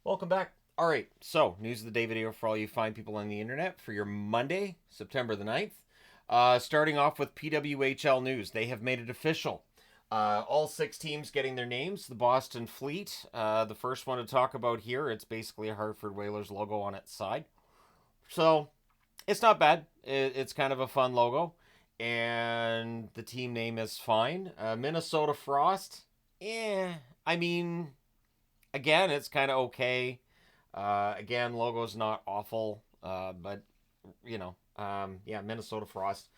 Welcome back. All right, so news of the day video for all you fine people on the internet for your Monday, September the 9th. Starting off with PWHL news. They have made it official. All six teams getting their names. The Boston Fleet, the first one to talk about here. It's basically a Hartford Whalers logo on its side. So it's not bad. It's kind of a fun logo. And the team name is fine. Minnesota Frost. I mean, again, it's kind of okay. Again, logo's not awful, but yeah, Minnesota Frost.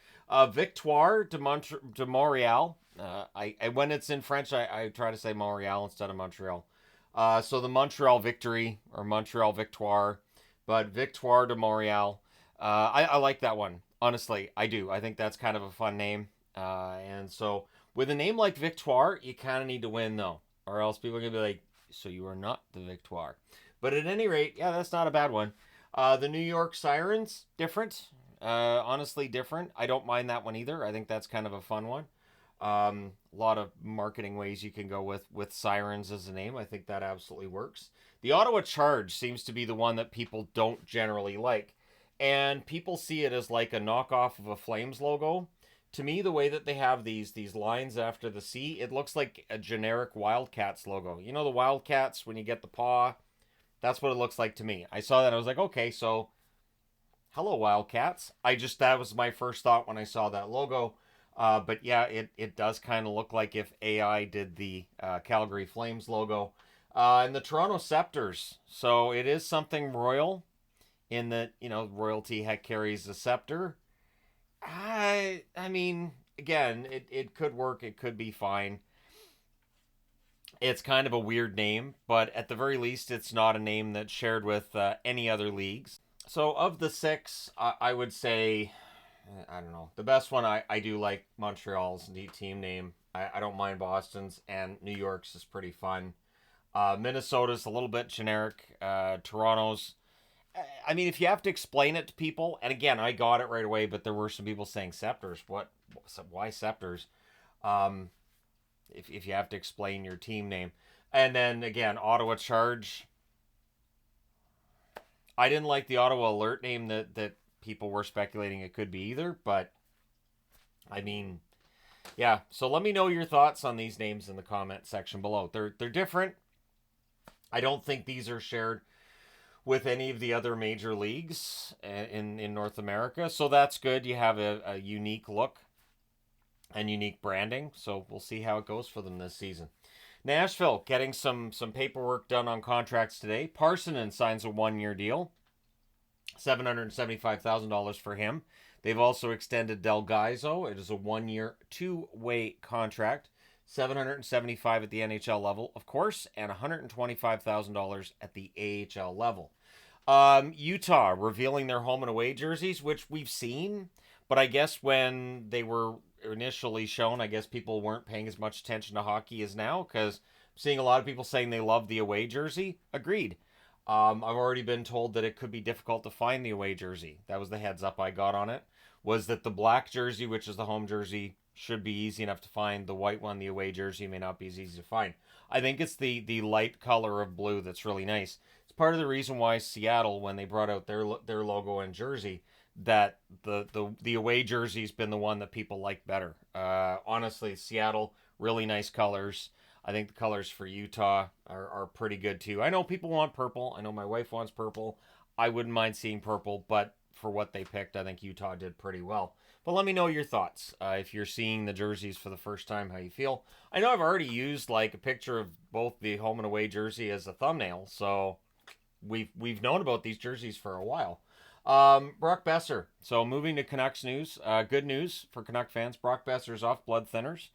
Victoire de Montreal. When it's in French, I try to say Montreal instead of Montreal. So the Montreal Victory or Montreal Victoire, but Victoire de Montreal. I like that one. Honestly, I do. I think that's kind of a fun name. And so with a name like Victoire, you kind of need to win though, or else people are gonna be like, so you are not the Victoire. But at any rate, yeah, that's not a bad one. The New York Sirens, different. Honestly, different. I don't mind that one either. I think that's kind of a fun one. A lot of marketing ways you can go with Sirens as a name. I think that absolutely works. The Ottawa Charge seems to be the one that people don't generally like. And people see it as like a knockoff of a Flames logo. To me, the way that they have these lines after the C, it looks like a generic Wildcats logo. You know the Wildcats when you get the paw? That's what it looks like to me. I saw that, I was like, okay, so hello Wildcats. That was my first thought when I saw that logo. But yeah, it does kind of look like if AI did the Calgary Flames logo. And the Toronto Scepters. So it is something royal in that, royalty carries a scepter. I mean, again, it could work. It could be fine. It's kind of a weird name, but at the very least, it's not a name that's shared with any other leagues. So, of the six, I would say, I don't know, the best one I do like Montreal's team name. I don't mind Boston's, and New York's is pretty fun. Minnesota's a little bit generic. Toronto's, I mean, if you have to explain it to people, and again, I got it right away, but there were some people saying Scepters. What? Why Scepters? Um, if you have to explain your team name. And then again, Ottawa Charge. I didn't like the Ottawa Alert name that people were speculating it could be either, but I mean, yeah. So let me know your thoughts on these names in the comment section below. They're different. I don't think these are shared with any of the other major leagues in North America, so that's good. You have a unique look and unique branding. So we'll see how it goes for them this season. Nashville getting some paperwork done on contracts today. Parsonen signs a 1-year deal, $775,000 for him. They've also extended Del Gaizo. It is a 1-year, two-way contract. $775 at the NHL level, of course, and $125,000 at the AHL level. Utah revealing their home and away jerseys, which we've seen, but I guess when they were initially shown, I guess people weren't paying as much attention to hockey as now, because I'm seeing a lot of people saying they love the away jersey. Agreed. I've already been told that it could be difficult to find the away jersey. That was the heads up I got on it, was that the black jersey, which is the home jersey, should be easy enough to find. The white one, the away jersey, may not be as easy to find. I think it's the light color of blue that's really nice. It's part of the reason why Seattle, when they brought out their logo and jersey, that the away jersey's been the one that people like better. Honestly, Seattle, really nice colors. I think the colors for Utah are pretty good too. I know people want purple. I know my wife wants purple. I wouldn't mind seeing purple, but for what they picked, I think Utah did pretty well. But let me know your thoughts. If you're seeing the jerseys for the first time, how you feel. I know I've already used like a picture of both the home and away jersey as a thumbnail, so we've known about these jerseys for a while. Brock Besser. So moving to Canucks news. Good news for Canuck fans. Brock Besser's off blood thinners.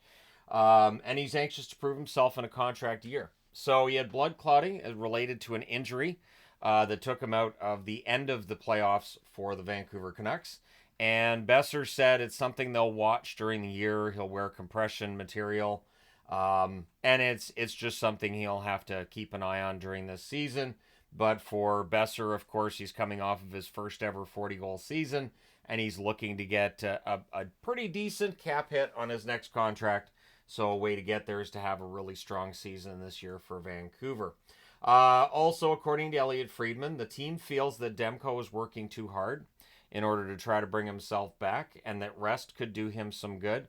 And he's anxious to prove himself in a contract year. So he had blood clotting related to an injury that took him out of the end of the playoffs for the Vancouver Canucks. And Besser said it's something they'll watch during the year. He'll wear compression material. And it's just something he'll have to keep an eye on during this season. But for Besser, of course, he's coming off of his first ever 40-goal season, and he's looking to get a pretty decent cap hit on his next contract. So a way to get there is to have a really strong season this year for Vancouver. Also, according to Elliot Friedman, the team feels that Demko is working too hard in order to try to bring himself back, and that rest could do him some good,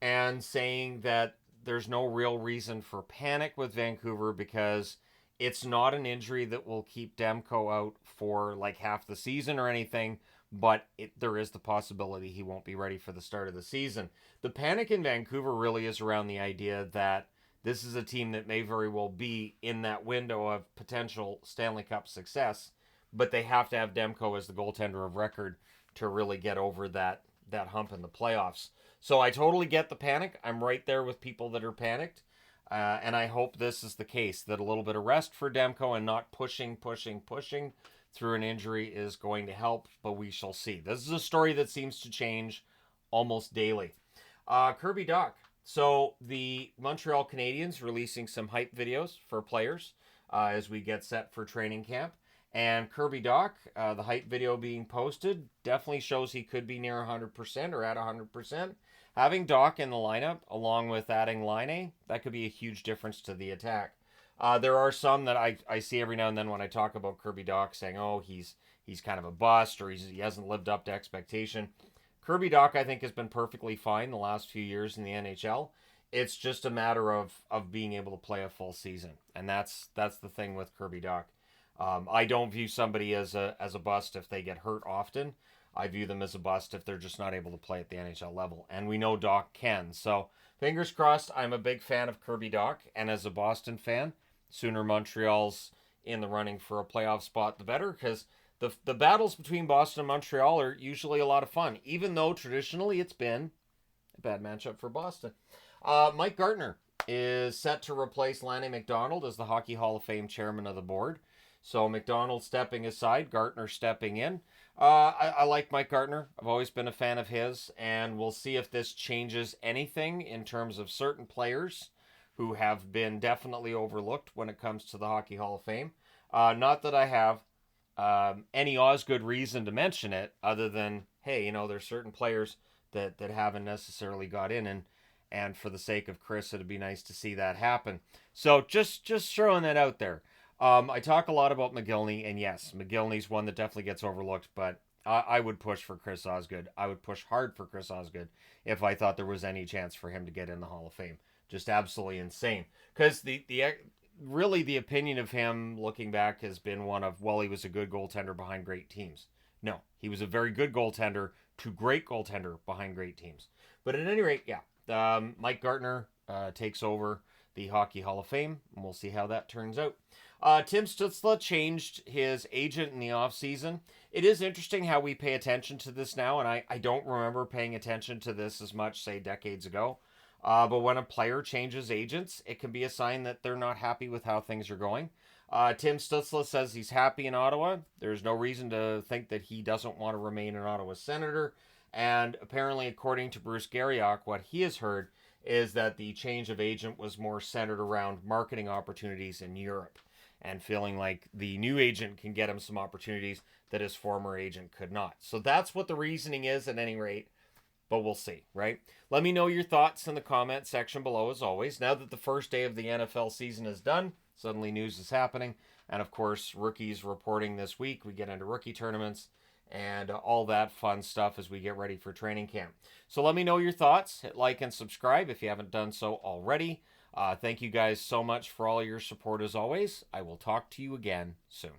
and saying that there's no real reason for panic with Vancouver because it's not an injury that will keep Demko out for like half the season or anything, but there is the possibility he won't be ready for the start of the season. The panic in Vancouver really is around the idea that this is a team that may very well be in that window of potential Stanley Cup success, but they have to have Demko as the goaltender of record to really get over that hump in the playoffs. So I totally get the panic. I'm right there with people that are panicked. And I hope this is the case, that a little bit of rest for Demko and not pushing through an injury is going to help, but we shall see. This is a story that seems to change almost daily. Kirby Dach. So the Montreal Canadiens releasing some hype videos for players as we get set for training camp. And Kirby Dach, the hype video being posted, definitely shows he could be near 100% or at 100%. Having Dach in the lineup, along with adding Laine, that could be a huge difference to the attack. There are some that I see every now and then when I talk about Kirby Dach saying, oh, he's kind of a bust or he hasn't lived up to expectation. Kirby Dach, I think, has been perfectly fine the last few years in the NHL. It's just a matter of being able to play a full season, and that's the thing with Kirby Dach. I don't view somebody as a bust if they get hurt often. I view them as a bust if they're just not able to play at the NHL level, and we know Dach can. So fingers crossed. I'm a big fan of Kirby Dach, and as a Boston fan, sooner Montreal's in the running for a playoff spot, the better, because the battles between Boston and Montreal are usually a lot of fun, even though traditionally it's been a bad matchup for Boston. Mike Gartner is set to replace Lanny McDonald as the Hockey Hall of Fame chairman of the board. So McDonald stepping aside, Gartner stepping in. I like Mike Gartner. I've always been a fan of his, and we'll see if this changes anything in terms of certain players who have been definitely overlooked when it comes to the Hockey Hall of Fame. Not that I have any Osgood reason to mention it, other than, hey, there's certain players that haven't necessarily got in, and for the sake of Chris, it'd be nice to see that happen. So just throwing that out there. I talk a lot about McGillney, and yes, McGillney's one that definitely gets overlooked, but I would push for Chris Osgood. I would push hard for Chris Osgood if I thought there was any chance for him to get in the Hall of Fame. Just absolutely insane. Because really the opinion of him looking back has been one of, well, he was a good goaltender behind great teams. No, he was a very good goaltender to great goaltender behind great teams. But at any rate, yeah, Mike Gartner takes over the Hockey Hall of Fame, and we'll see how that turns out. Tim Stützle changed his agent in the offseason. It is interesting how we pay attention to this now, and I don't remember paying attention to this as much, say, decades ago. But when a player changes agents, it can be a sign that they're not happy with how things are going. Tim Stützle says he's happy in Ottawa. There's no reason to think that he doesn't want to remain an Ottawa Senator. And apparently, according to Bruce Garriock, what he has heard is that the change of agent was more centered around marketing opportunities in Europe, and feeling like the new agent can get him some opportunities that his former agent could not. So that's what the reasoning is at any rate, but we'll see, right? Let me know your thoughts in the comment section below as always. Now that the first day of the NFL season is done, suddenly news is happening, and of course, rookies reporting this week. We get into rookie tournaments and all that fun stuff as we get ready for training camp. So let me know your thoughts. Hit like and subscribe if you haven't done so already. Thank you guys so much for all your support as always. I will talk to you again soon.